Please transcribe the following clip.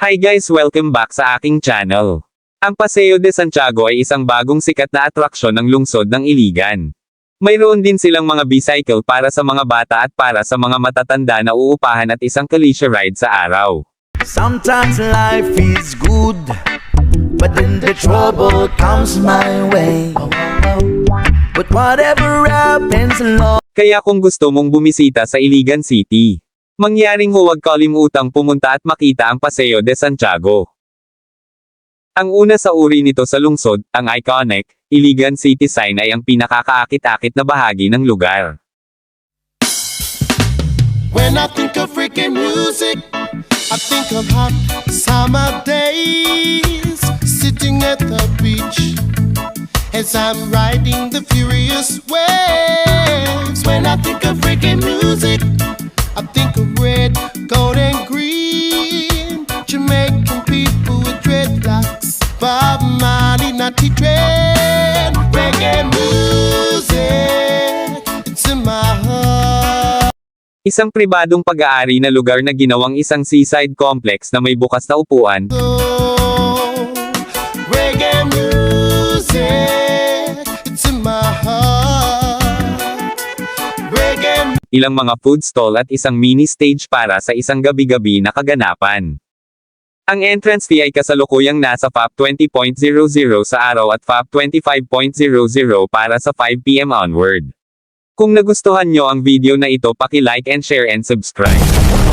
Hi guys, welcome back sa aking channel. Ang Paseo de Santiago ay isang bagong sikat na atraksyon ng lungsod ng Iligan. Mayroon din silang mga bicycle para sa mga bata at para sa mga matatanda na uupahan at isang kalisya ride sa araw. Sometimes life is good, but then the trouble comes my way. But whatever happens, Lord. Kaya kung gusto mong bumisita sa Iligan City, mangyaring huwag kalimutang pumunta at makita ang Paseo de Santiago. Ang una sa uri nito sa lungsod, ang iconic Iligan City sign ay ang pinakakaakit-akit na bahagi ng lugar. When I think of reggae music, I think of hot summer days, sitting at the beach as I'm riding the furious waves. When I think of reggae music, I think of red, gold and green, Jamaican people with dreadlocks, Bob Marley, Natty Dread. Reggae music, it's in my heart. Isang pribadong pag-aari na lugar na ginawang isang seaside complex na may bukas na upuan, Reggae music, it's in my heart. Reggae ilang mga food stall at isang mini stage para sa isang gabi-gabi na kaganapan. Ang entrance fee ay kasalukuyang nasa FAP 20.00 sa araw at FAP 25.00 para sa 5 PM onward. Kung nagustuhan nyo ang video na ito, paki-like and share and subscribe.